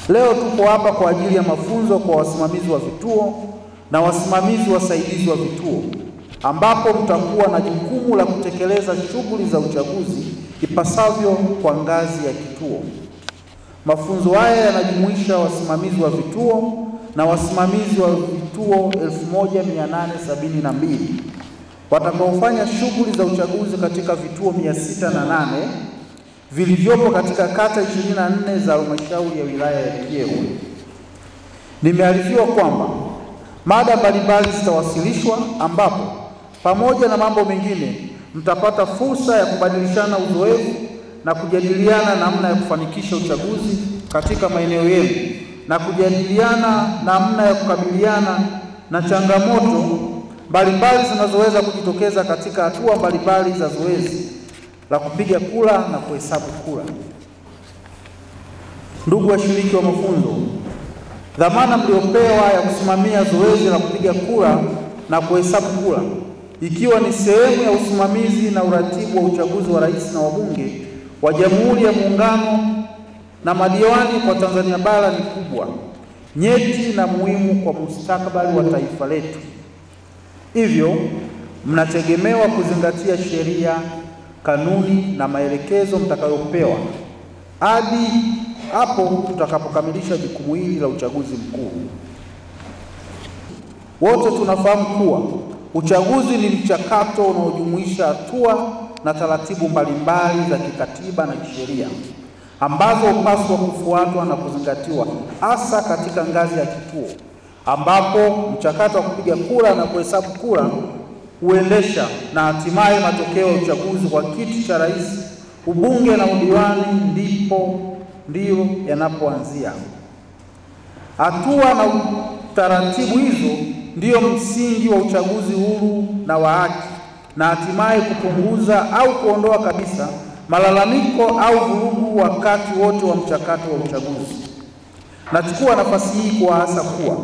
Leo tupo hapa kwa ajili ya mafunzo kwa wasimamizi wa vituo na wasimamizi wasaidizi wa vituo, ambapo mtakuwa na jukumu la kutekeleza shughuli za uchaguzi ipasavyo kwa ngazi ya kituo. Mafunzo haya yanajumuisha wasimamizi wa vituo na wasimamizi wa vituo 1872 watakaofanya shughuli za uchaguzi katika vituo 608 vilivyopo katika kata 24 za halmashauri ya wilaya ya Kyerwa. Nimearifiwa kwamba mada mbalimbali zitawasilishwa, ambapo pamoja na mambo mengine mtapata fursa ya kubadilishana uzoefu na kujadiliana namna ya kufanikisha uchaguzi katika maeneo yenu na kujadiliana namna ya kukabiliana na changamoto mbalimbali zinazoweza kujitokeza katika hatua mbalimbali za zoezi la kupiga kura na kuhesabu kura. Ndugu washiriki wa mafunzo, dhamana mliopewa ya kusimamia zoezi la kupiga kura na kuhesabu kura, ikiwa ni sehemu ya usimamizi na uratibu wa uchaguzi wa rais na wabunge wa Jamhuri ya Muungano na madiwani kwa Tanzania bara, ni kubwa, nyeti na muhimu kwa mustakabali wa taifa letu. Hivyo mnategemewa kuzingatia sheria, kanuni na maelekezo mtakayopewa hadi hapo tutakapokamilisha jukumu hili la uchaguzi mkuu. Wote tunafahamu kuwa uchaguzi ni mchakato unaojumuisha hatua na taratibu mbalimbali za kikatiba na kisheria ambazo hupaswa kufuatwa na kuzingatiwa, hasa katika ngazi ya kituo, ambapo mchakato wa kupiga kura na kuhesabu kura huendesha na hatimaye matokeo ya uchaguzi wa kiti cha rais, ubunge na udiwani ndio yanapoanzia. Hatua na taratibu hizo ndio msingi wa uchaguzi huru na wa haki, na hatimaye kupunguza au kuondoa kabisa malalamiko au vurugu wakati wote wa mchakato wa uchaguzi. Nachukua nafasi hii kuwaasa kuwa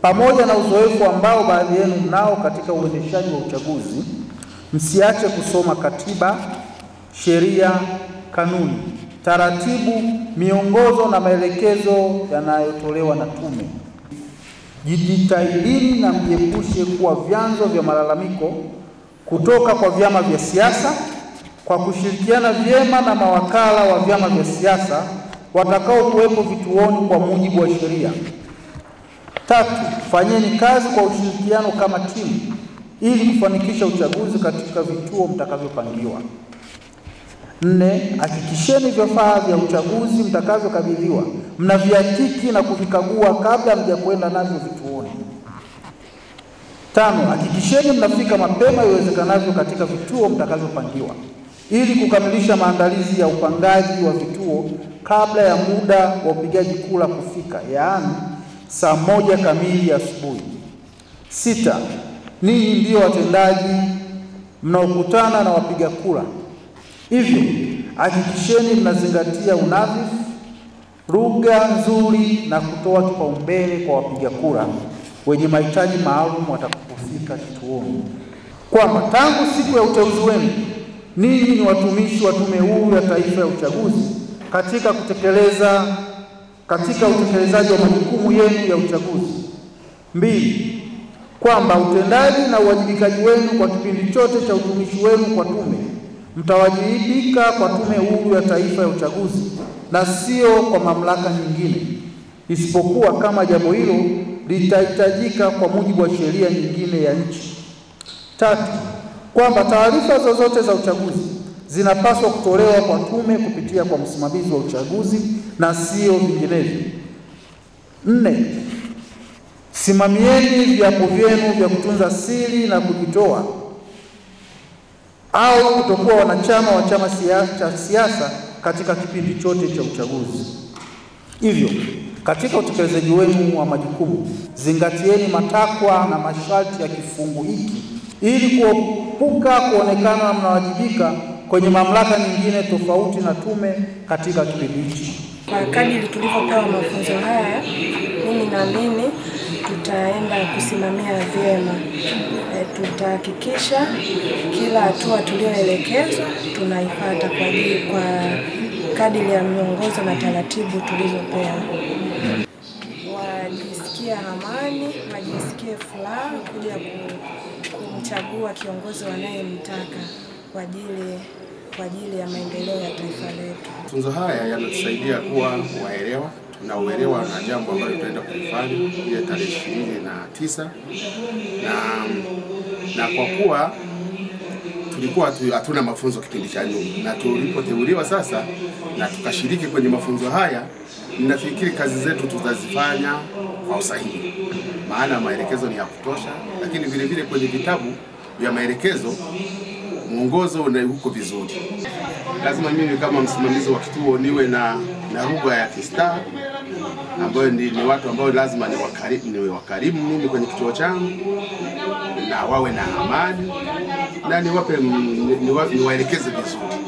pamoja na uzoefu ambao baadhi yenu mnao katika uendeshaji wa uchaguzi, msiache kusoma katiba, sheria, kanuni, taratibu, miongozo na maelekezo yanayotolewa na tume. Jitahidini na mjiepushe kuwa vyanzo vya malalamiko kutoka kwa vyama vya siasa, kwa kushirikiana vyema na mawakala wa vyama vya siasa watakao kuwepo vituoni kwa mujibu wa sheria. 3, fanyeni kazi kwa ushirikiano kama timu ili kufanikisha uchaguzi katika vituo mtakavyopangiwa. 4, hakikisheni vifaa vya uchaguzi mtakavyokabidhiwa mnavihakiki na kuvikagua kabla mjakwenda navyo vituoni. 5, hakikisheni mnafika mapema iwezekanavyo katika vituo mtakavyopangiwa ili kukamilisha maandalizi ya upangaji wa vituo kabla ya muda wa upigaji kura kufika, yaani saa 1 kamili asubuhi. 6, ninyi ndio watendaji mnaokutana na wapiga kura, hivyo hakikisheni mnazingatia unadhifu, lugha nzuri na kutoa kipaumbele kwa wapiga kura wenye mahitaji maalum watakapofika kituoni, kwamba tangu siku ya uteuzi wenu ninyi ni watumishi wa Tume Huru ya Taifa ya Uchaguzi katika utekelezaji wa majukumu yenu ya uchaguzi. 2, kwamba utendaji na uwajibikaji wenu kwa kipindi chote cha utumishi wenu kwa tume mtawajibika kwa Tume Huru ya Taifa ya Uchaguzi na sio kwa mamlaka nyingine, isipokuwa kama jambo hilo litahitajika kwa mujibu wa sheria nyingine ya nchi. 3, kwamba taarifa zozote za uchaguzi zinapaswa kutolewa kwa tume kupitia kwa msimamizi wa uchaguzi na sio vinginevyo. 4, simamieni viapo vyenu vya kutunza siri na kujitoa au kutokuwa wanachama wa chama cha siasa katika kipindi chote cha uchaguzi. Hivyo, katika utekelezaji wenu wa majukumu, zingatieni matakwa na masharti ya kifungu hiki ili kuepuka kuonekana mnawajibika kwenye mamlaka nyingine tofauti na tume katika kipindi hichi. Kwa kadiri tulivyopewa mafunzo haya, mimi naamini tutaenda kusimamia vyema. Tutahakikisha kila hatua tulioelekezwa tunaifuata kwa kadiri ya miongozo na taratibu tulizopewa. Wajisikie amani, wajisikie furaha kuja kumchagua kiongozi wanayemtaka kwa ajili ya maendeleo ya taifa letu. Mafunzo haya yanatusaidia kuwa waelewa na uelewa na jambo ambalo tutaenda kulifanya ile tarehe 29 na kwa kuwa tulikuwa hatuna mafunzo kipindi cha nyuma, na tulipoteuliwa sasa na tukashiriki kwenye mafunzo haya, ninafikiri kazi zetu tutazifanya kwa usahihi, maana maelekezo ni ya kutosha, lakini vile vile kwenye vitabu vya maelekezo mwongozo uko vizuri. Lazima mimi kama msimamizi wa kituo niwe na lugha ya kistaa ambayo ni watu ambao lazima ni wakarimu mimi kwenye kituo changu, na wawe na amani na niwaelekeze vizuri.